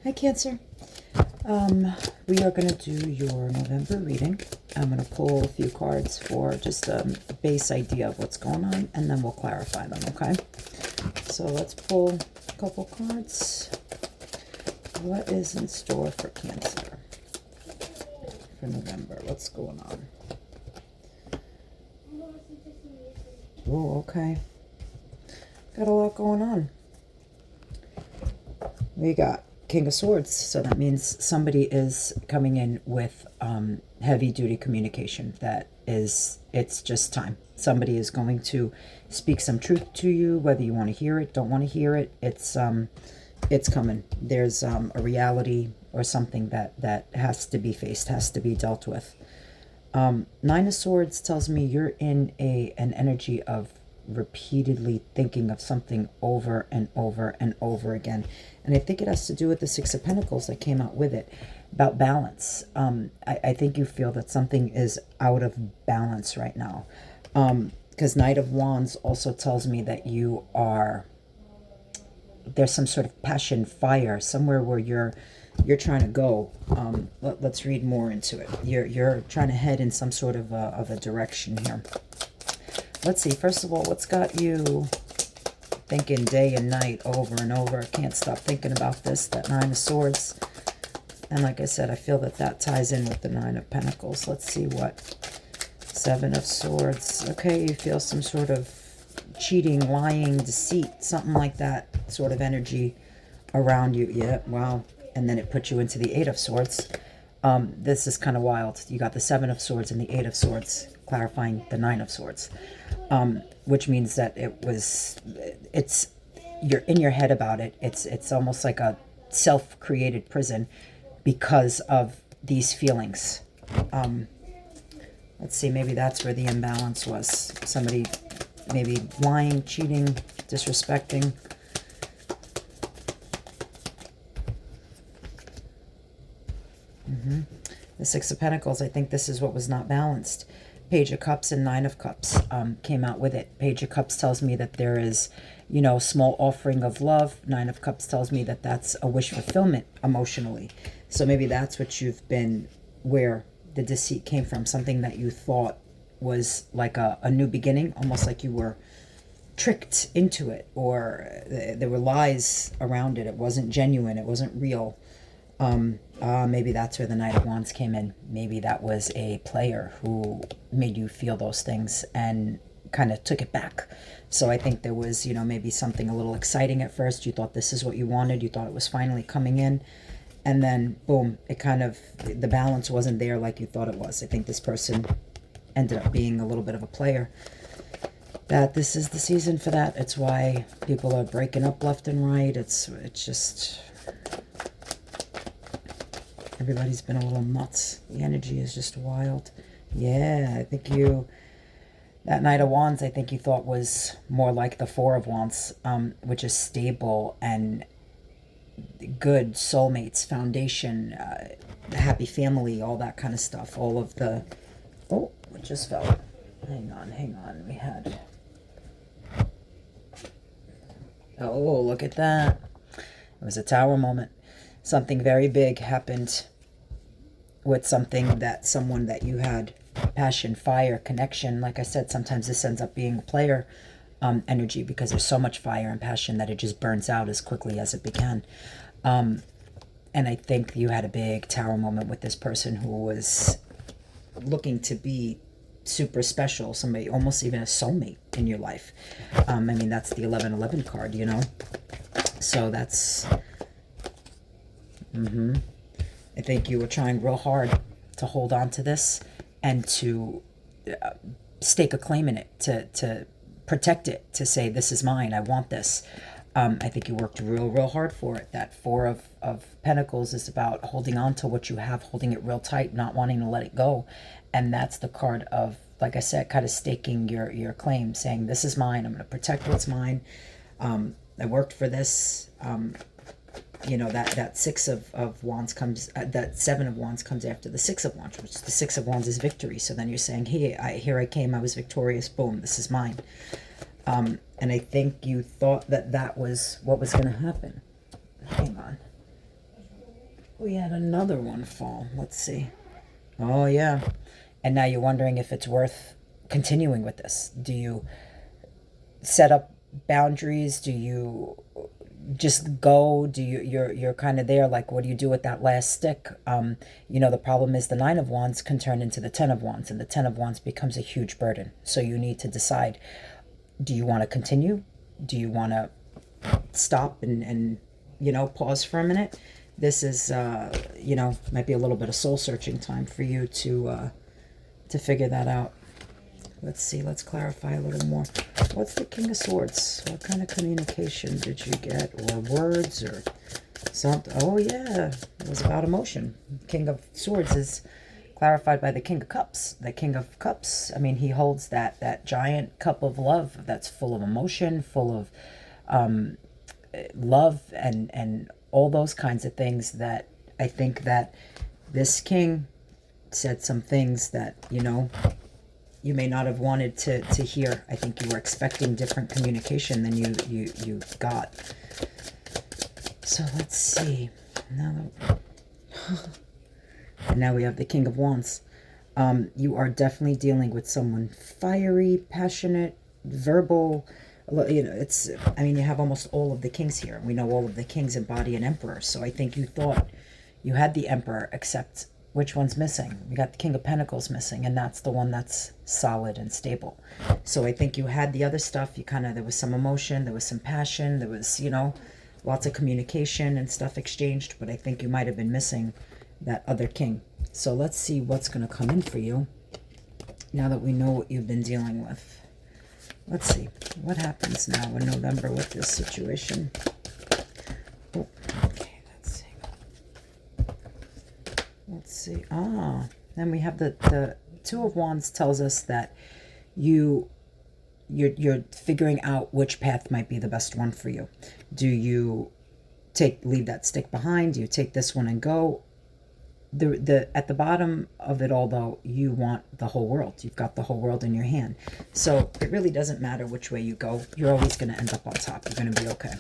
Hi, Cancer. We are going to do your November reading. I'm going to pull a few cards for just a base idea of what's going on, and then we'll clarify them, okay? So let's pull a couple cards. What is in store for Cancer for November? What's going on? Oh, okay. Got a lot going on. We got King of Swords, so that means somebody is coming in with heavy-duty communication. That is, it's just time. Somebody is going to speak some truth to you, whether you want to hear it, don't want to hear it. It's coming. There's a reality or something that has to be faced, has to be dealt with. Nine of Swords tells me you're in an energy of repeatedly thinking of something over and over and over again. And I think it has to do with the Six of Pentacles that came out with it, about balance. I think you feel that something is out of balance right now. Because Knight of Wands also tells me that you are, there's some sort of passion, fire, somewhere where you're trying to go. Let's read more into it. You're trying to head in some sort of a direction here. Let's see. First of all, what's got you thinking day and night over and over? I can't stop thinking about this, that Nine of Swords. And like I said, I feel that that ties in with the Nine of Pentacles. Let's see what. Seven of Swords. Okay, you feel some sort of cheating, lying, deceit, something like that sort of energy around you. Yeah, wow. And then it puts you into the Eight of Swords. This is kind of wild. You got the Seven of Swords and the Eight of Swords, clarifying the Nine of Swords. Which means that you're in your head about it. It's almost like a self-created prison because of these feelings. Let's see, maybe that's where the imbalance was. Somebody maybe lying, cheating, disrespecting. The Six of Pentacles, I think this is what was not balanced. Page of Cups and Nine of Cups came out with it. Page of Cups tells me that there is, small offering of love. Nine of Cups tells me that that's a wish fulfillment emotionally. So maybe that's what you've been, where the deceit came from. Something that you thought was like a new beginning, almost like you were tricked into it, or there were lies around it. It wasn't genuine. It wasn't real. Maybe that's where the Knight of Wands came in. Maybe that was a player who made you feel those things and kind of took it back. So I think there was, maybe something a little exciting at first. You thought this is what you wanted. You thought it was finally coming in. And then, boom, it kind of, the balance wasn't there like you thought it was. I think this person ended up being a little bit of a player. That this is the season for that. It's why people are breaking up left and right. It's just... everybody's been a little nuts. The energy is just wild. Yeah, I think that Knight of Wands, I think you thought was more like the Four of Wands, which is stable and good, soulmates, foundation, happy family, all that kind of stuff. All of the... oh, it just fell. Hang on. We had... oh, look at that. It was a tower moment. Something very big happened with someone that you had passion, fire, connection. Like I said, sometimes this ends up being player energy because there's so much fire and passion that it just burns out as quickly as it began. And I think you had a big tower moment with this person who was looking to be super special, somebody, almost even a soulmate in your life. I mean, that's the 1111 card, So that's... I think you were trying real hard to hold on to this and to stake a claim in it, to protect it, to say, this is mine, I want this. I think you worked real hard for it. That Four of Pentacles is about holding on to what you have, holding it real tight, not wanting to let it go. And that's the card of, like I said, kind of staking your claim, saying, this is mine, I'm going to protect what's mine. I worked for this. That Six of Wands comes, that Seven of Wands comes after the Six of Wands, which the Six of Wands is victory. So then you're saying, hey, here I came, I was victorious, boom, this is mine. And I think you thought that was what was going to happen. Hang on. We had another one fall. Let's see. Oh, yeah. And now you're wondering if it's worth continuing with this. Do you set up boundaries? Do you just go? Do you're kind of there, like, what do you do with that last stick? The problem is the 9 of Wands can turn into the 10 of Wands, and the 10 of Wands becomes a huge burden. So you need to decide, do you want to continue? Do you want to stop and pause for a minute? This is might be a little bit of soul searching time for you to figure that out. Let's see, let's clarify a little more. What's the King of Swords? What kind of communication did you get? Or words or something? Oh, yeah, it was about emotion. King of Swords is clarified by the King of Cups. The King of Cups, I mean, he holds that giant cup of love that's full of emotion, full of love and all those kinds of things, that I think that this king said some things that, you may not have wanted to hear. I think you were expecting different communication than you got. So let's see. Now we have the King of Wands. You are definitely dealing with someone fiery, passionate, verbal. You have almost all of the kings here. We know all of the kings embody an emperor. So I think you thought you had the emperor, except which one's missing? We got the King of Pentacles missing, and that's the one that's solid and stable. So I think you had the other stuff. There was some emotion, there was some passion, there was, lots of communication and stuff exchanged, but I think you might have been missing that other king. So let's see what's going to come in for you now that we know what you've been dealing with. Let's see what happens now in November with this situation. Oh, okay, let's see. Then we have the Two of Wands tells us that you're figuring out which path might be the best one for you. Do you leave that stick behind? Do you take this one and go? At the bottom of it all, though, you want the whole world. You've got the whole world in your hand. So it really doesn't matter which way you go. You're always going to end up on top. You're going to be okay.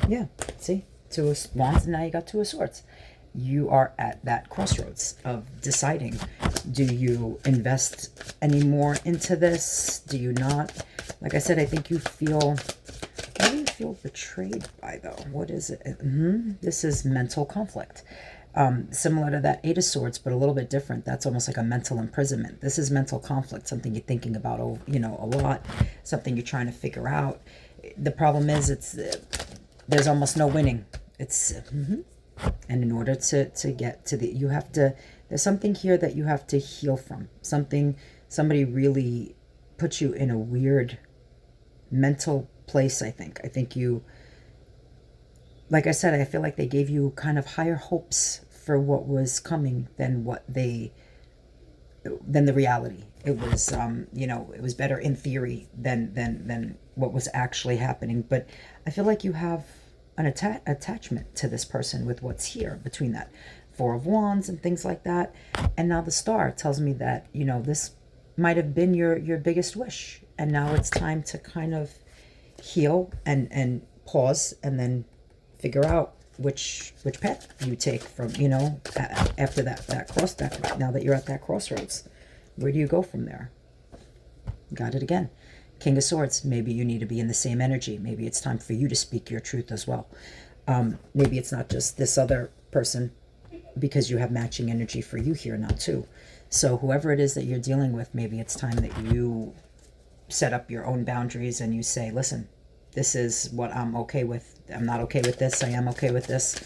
Yeah, see? Two of Wands, and now you got Two of Swords. You are at that crossroads of deciding, do you invest any more into this? Do you not? Like I said, I think you feel... What do you feel betrayed by, though? What is it? This is mental conflict. Similar to that Eight of Swords, but a little bit different. That's almost like a mental imprisonment. This is mental conflict, something you're thinking about, a lot, something you're trying to figure out. The problem is there's almost no winning. And in order to get to there's something here that you have to heal from. Somebody really put you in a weird mental place, I think. I think you, like I said, I feel like they gave you kind of higher hopes for what was coming than the reality. It was, it was better in theory than what was actually happening. But I feel like you have an attachment to this person with what's here between that Four of Wands and things like that. And now the Star tells me that, this might have been your biggest wish. And now it's time to kind of heal and pause and then figure out which path you take from, after that now that you're at that crossroads. Where do you go from there? Got it again. King of Swords. Maybe you need to be in the same energy. Maybe it's time for you to speak your truth as well. Maybe it's not just this other person, because you have matching energy for you here now too. So whoever it is that you're dealing with, maybe it's time that you set up your own boundaries and you say, listen, this is what I'm okay with. I'm not okay with this. I am okay with this.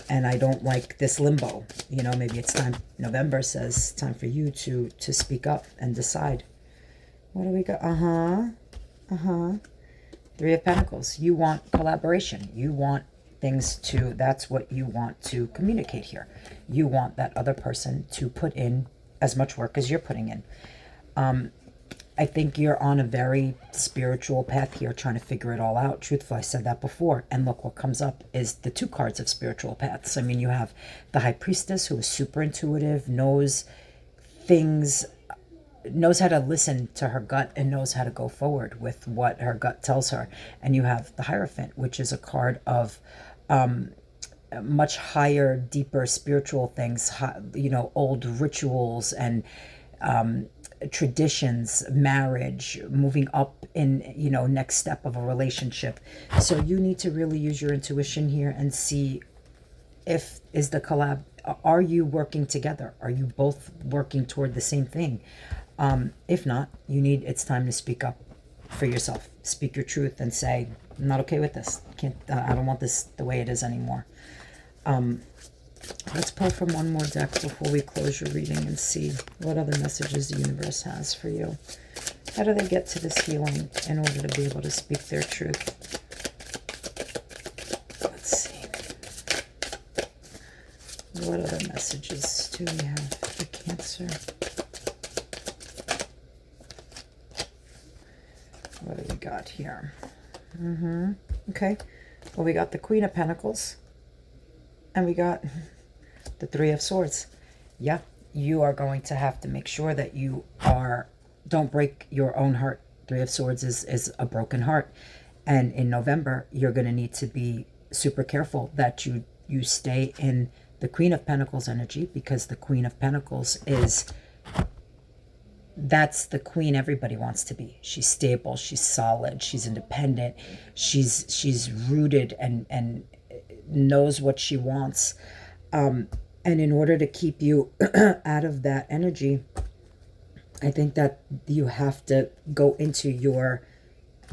And I don't like this limbo. Maybe it's time. November says time for you to speak up and decide. What do we got? Three of Pentacles. You want collaboration. You want that's what you want to communicate here. You want that other person to put in as much work as you're putting in. I think you're on a very spiritual path here, trying to figure it all out. Truthfully, I said that before. And look, what comes up is the 2 cards of spiritual paths. I mean, you have the High Priestess, who is super intuitive, knows how to listen to her gut and knows how to go forward with what her gut tells her. And you have the Hierophant, which is a card of much higher, deeper spiritual things, old rituals and traditions, marriage, moving up in, next step of a relationship. So you need to really use your intuition here and see if is the collab, are you working together? Are you both working toward the same thing? If not, it's time to speak up for yourself. Speak your truth and say, I'm not okay with this. I don't want this the way it is anymore. Let's pull from one more deck before we close your reading and see what other messages the universe has for you. How do they get to this healing in order to be able to speak their truth? Let's see. What other messages do we have for Cancer? What do we got here? Okay. Well, we got the Queen of Pentacles. And we got the Three of Swords. Yeah, you are going to have to make sure that don't break your own heart. Three of Swords is a broken heart. And in November, you're going to need to be super careful that you stay in the Queen of Pentacles energy, because the Queen of Pentacles that's the queen everybody wants to be. She's stable, she's solid, she's independent, she's rooted and knows what she wants. And in order to keep you out of that energy, I think that you have to go into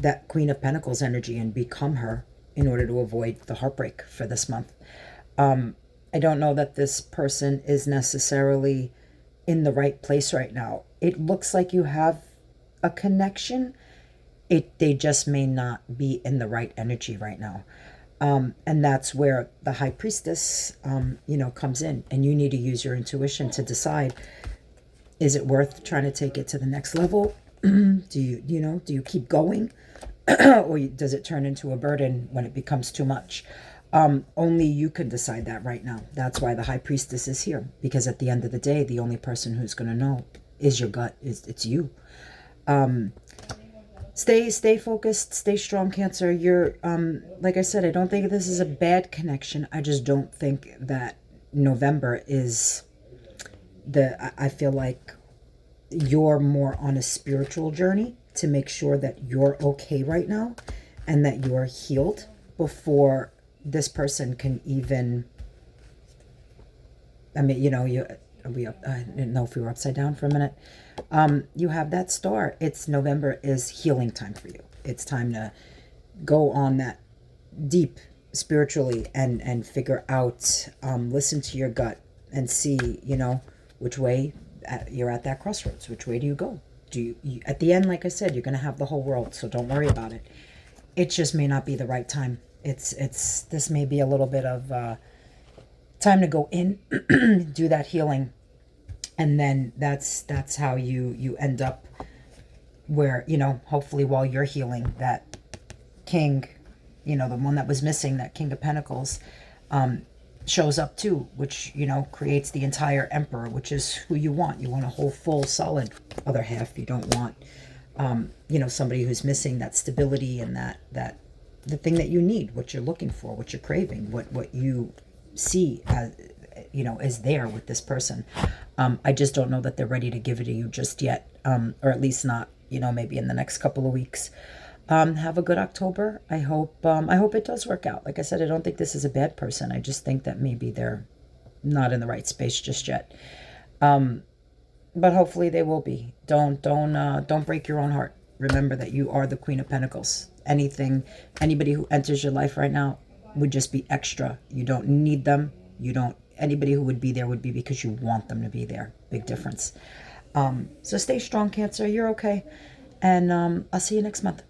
that Queen of Pentacles energy and become her in order to avoid the heartbreak for this month. I don't know that this person is necessarily in the right place right now. It looks like you have a connection. They just may not be in the right energy right now. And that's where the High Priestess, comes in. And you need to use your intuition to decide, is it worth trying to take it to the next level? Do you keep going? Or does it turn into a burden when it becomes too much? Only you can decide that right now. That's why the High Priestess is here. Because at the end of the day, the only person who's going to know is your gut. It's you. Stay focused, stay strong, Cancer. You're, like I said, I don't think this is a bad connection. I just don't think that November is I feel like you're more on a spiritual journey to make sure that you're okay right now and that you're healed before this person can even, I didn't know if we were upside down for a minute. You have that star. November is healing time for you. It's time to go on that deep spiritually and figure out, listen to your gut and see, which way you're at that crossroads. Which way do you go? At the end, like I said, you're going to have the whole world, so don't worry about it. It just may not be the right time. This may be a little bit of time to go in, do that healing, and then that's how you end up where, hopefully while you're healing, that king, the one that was missing, that King of Pentacles, shows up too, which, creates the entire Emperor, which is who you want. You want a whole, full, solid other half. You don't want, somebody who's missing that stability and that the thing that you need, what you're looking for, what you're craving, what you see as, is there with this person. I just don't know that they're ready to give it to you just yet, or at least not, maybe in the next couple of weeks. Have a good October. I hope it does work out. Like I said, I don't think this is a bad person. I just think that maybe they're not in the right space just yet. But hopefully they will be. Don't break your own heart. Remember that you are the Queen of Pentacles. Anybody who enters your life right now would just be extra. You don't need them. Anybody who would be there would be because you want them to be there. Big difference. So stay strong, Cancer. You're okay. And I'll see you next month.